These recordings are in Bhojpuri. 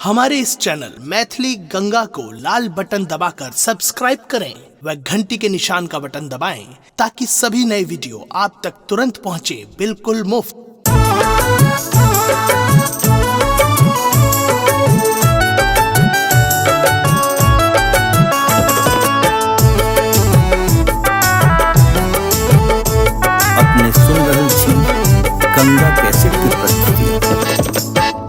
हमारे इस चैनल मैथिली गंगा को लाल बटन दबाकर सब्सक्राइब करें व घंटी के निशान का बटन दबाएं ताकि सभी नए वीडियो आप तक तुरंत पहुंचे बिल्कुल मुफ्त। अपने सुन रहल छी गंगा कैसेट की प्रस्तुति।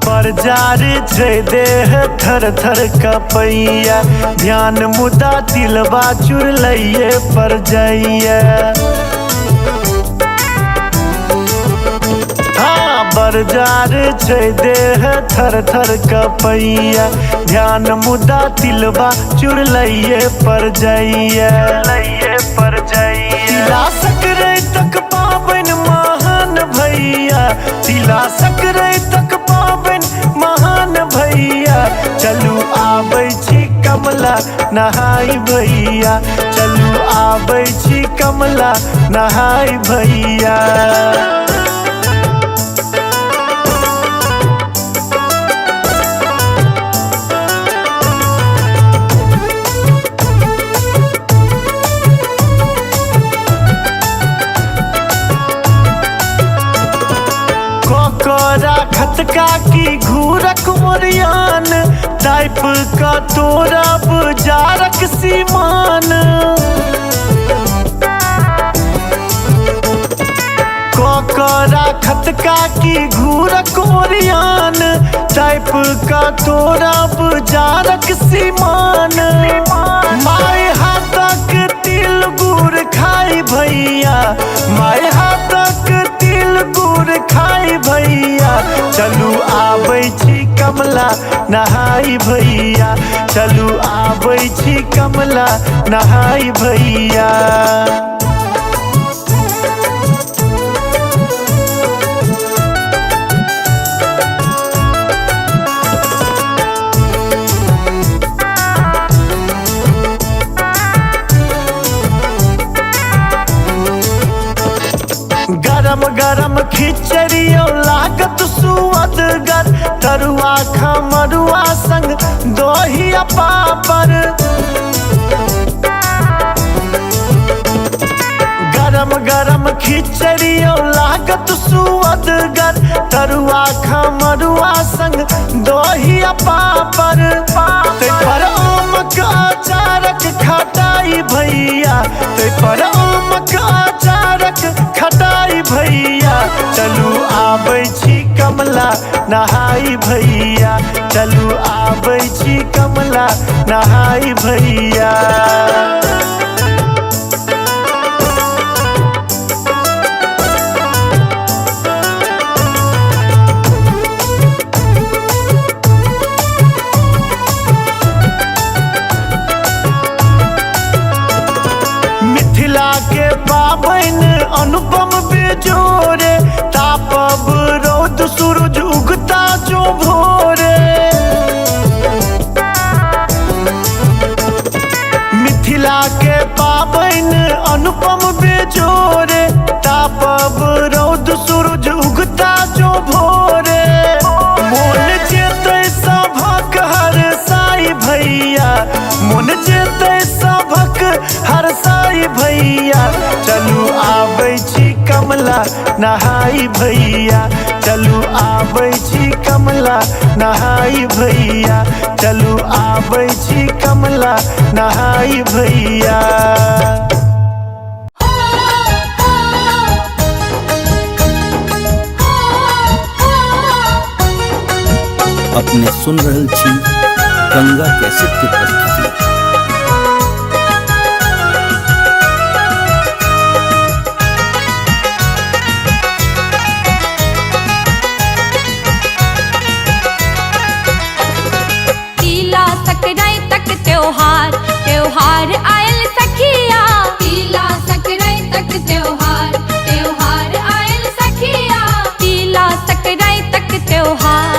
परजार छै देह थर थर कपैया, ध्यान मुदा दिलवा चुरलैये पर जाइया। हाँ बरजार छै देह थर थर कपैया, ध्यान मुदा दिलवा चुरलैये पर जाइया। तिला सकरै तक पाबनि महान भैया, तिला सकरै तक महान भैया। चलू आबै छी कमला नहाय भैया, चलू आबै छी कमला नहाय भैया। खतका की घूरक मोरियान, टाइप का तोरा बुजारक सीमान। कोकरा खतका की घूरक मोरियान, टाइप का तोरा बुजारक सीमान। माय हाथक तिल गुड़ खाई भैया, माय हाथक तिल गुड़ खाई भैया। चलू आबै छी कमला नहाय भैया, चलू आबै छी कमला नहाय भैया। गरम गरम खिचड़ियो लागत सुअदगर, तरुआ खमरुआ संग दहिया पापड़। गरम गरम खिचड़ियो लागत सुअदगर, तरुआ खमरुआ संग दहिया पापड़। ते पर आमक अचारक खटाई भैया, ते पर आमक अचारक खटाई भैया। चलू आबै छी कमला नहाय भैया, चलू आबै छी कमला नहाय भैया। मिथिला के पाबनि अनुपम बेजोरे, तापब रौद सूरज उगता जो भोरे। मिथिला के पाबनि अनुपम बेजोरे, तापब रौद सूरज उगता जो भोरे। मोन जेतै सभक हरसाई भैया, मोन जेतै सभक हरसाई भैया। चलू आबै छी कमला नहाय भैया, चलू आबै छी कमला नहाय भैया, चलू आबै छी कमला नहाय भैया। अपने सुन रहल छी गंगा कैसेट की प्रस्तुति। त्योहार त्योहार आयल सखिया, तिला संक्रांति तक त्योहार त्योहार आयल सखिया, तिला संक्रांति तक त्योहार।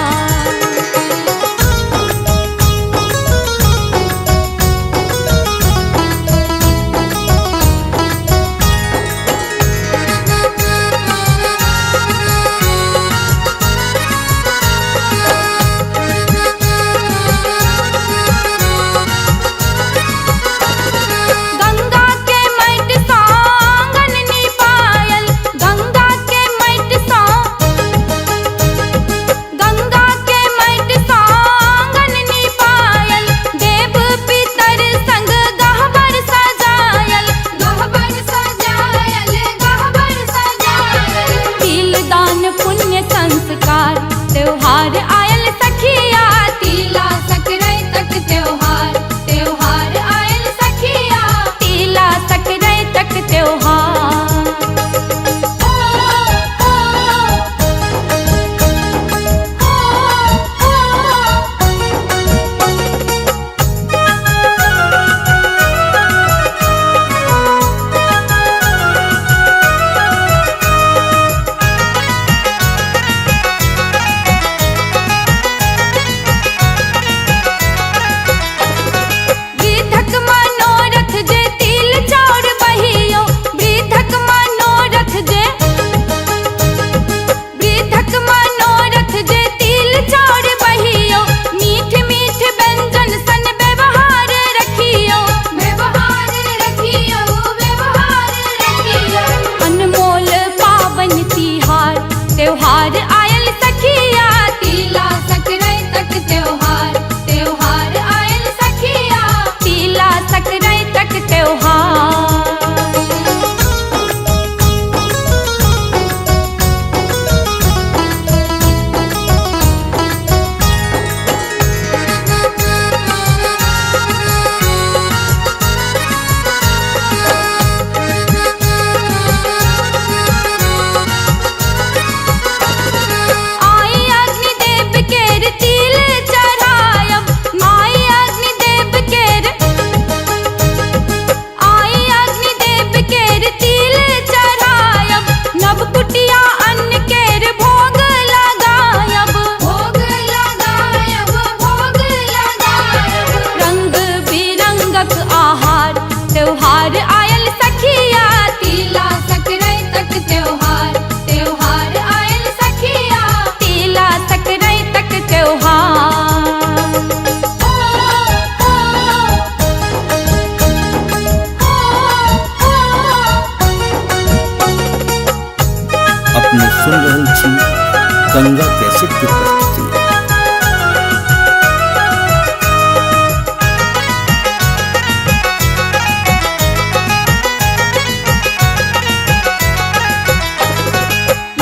गंगा कैसेट की प्रस्तुति।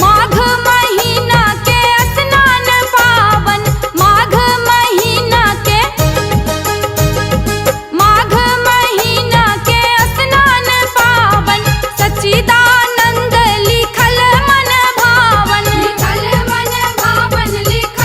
माघ महीना के स्नान पावन, माघ महीना के स्नान पावन, सच्चिदानंद लिखल मन भावन, लिखल मन भावन, लिखल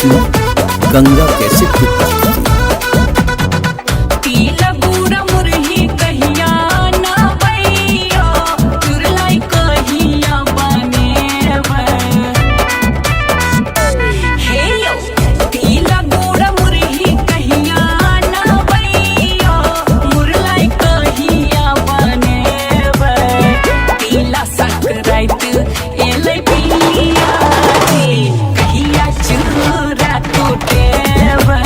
छी गंगा कैसे टूटा। तिल गुड़ मुरही कहिया ना भैया चुरलाई कहिया बनेबै। हे यौ तिल गुड़ मुरही कहिया ना भैया मुरलाई कहिया बनेबै। तिला संक्रांति एलै पिया रे कहिया चूड़ा कुटेबै।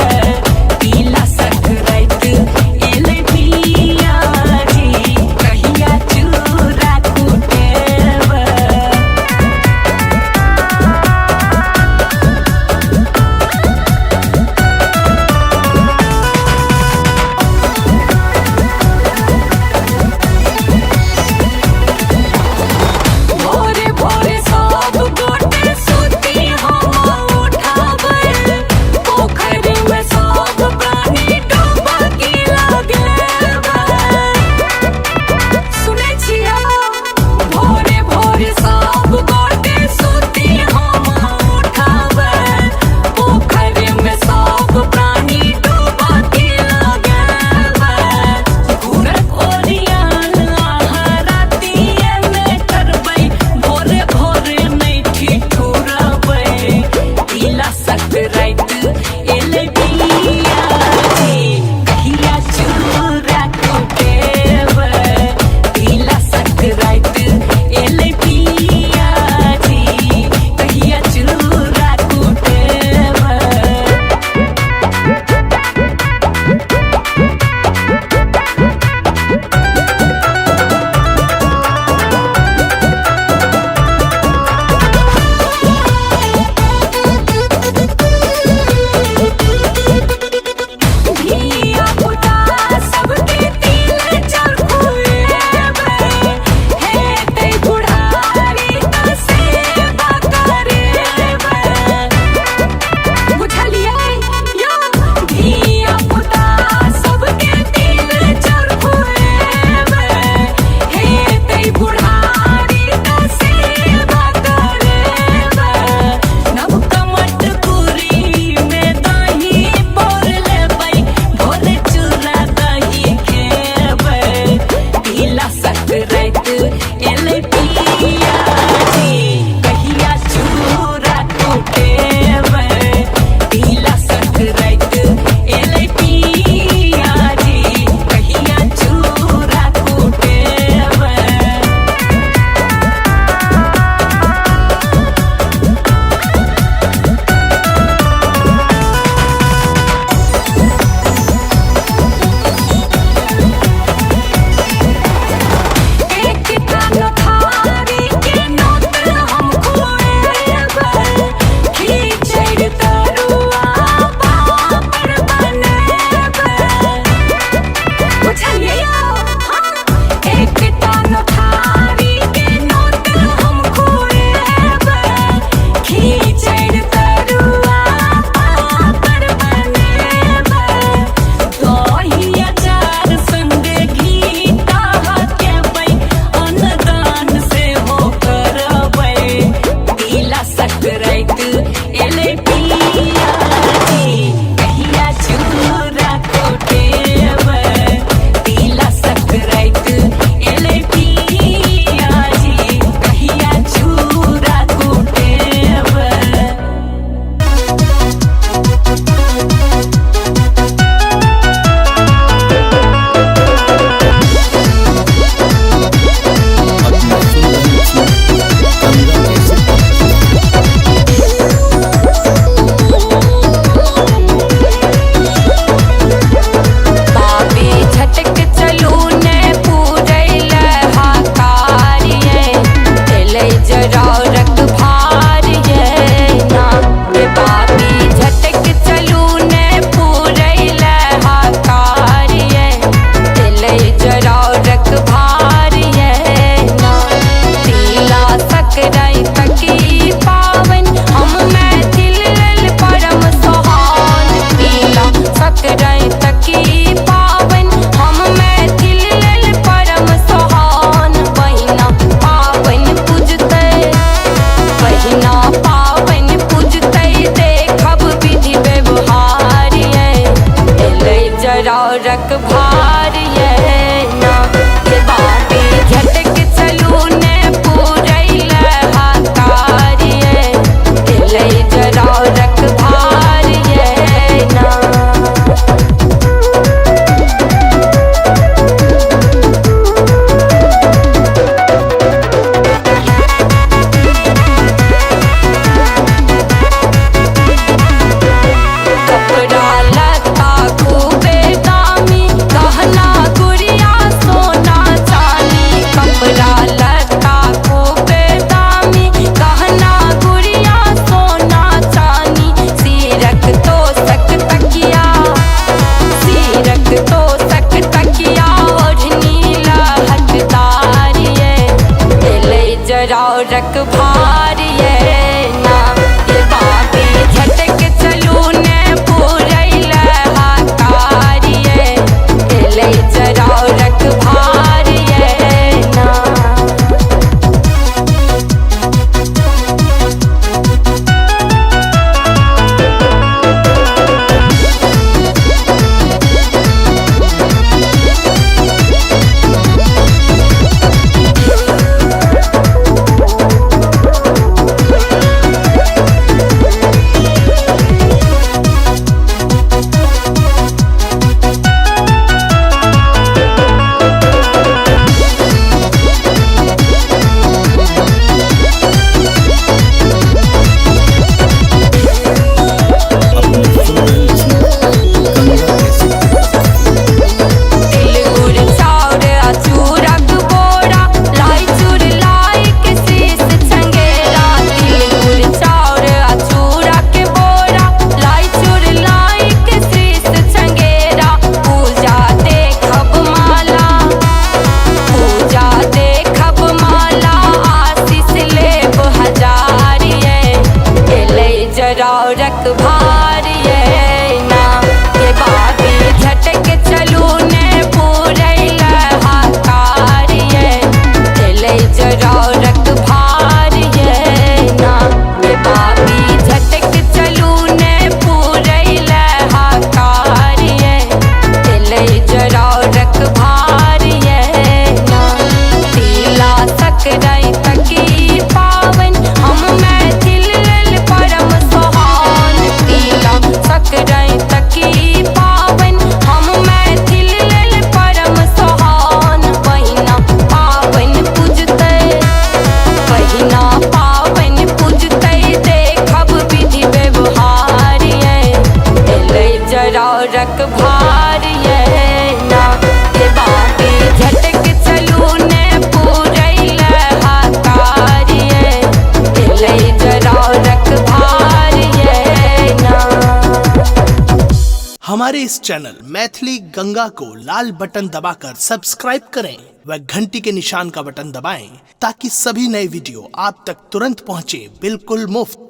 लता खूब दामी गहना गुड़िया सोना चानी सीरक तो सक तकिया ओढ़नी लहकदार ये दिले जरा रख भार ये ना ये बाबी झटक चलू ने पूरैल हाकार ये दिले जरा रख भार ये ना। रख भार ये ना ये बाबी झटक चलू ने पूरैल हाकार ये दिले जरा रख भार ये ना ये बाबी झटक चलू ने पूरैल हाकार ये दिले जरा रख भार ये ना। तीला सकराई तकी पावन हम मैथिल परम सोहान तीला सकराई तकी पावन हम मैथिल परम सोहान बहिना पावन पूजते देखब विधि व्यवहार ये दिले जरा रख भार ये ना ये बाबी झटक चलू ने पूरैल हाकार ये दिले जरा रख भार ये ना। हमारे इस चैनल मैथिली गंगा को लाल बटन दबाकर सब्सक्राइब करें व घंटी के निशान का बटन दबाएं ताकि सभी नए वीडियो आप तक तुरंत पहुंचे बिल्कुल मुफ्त।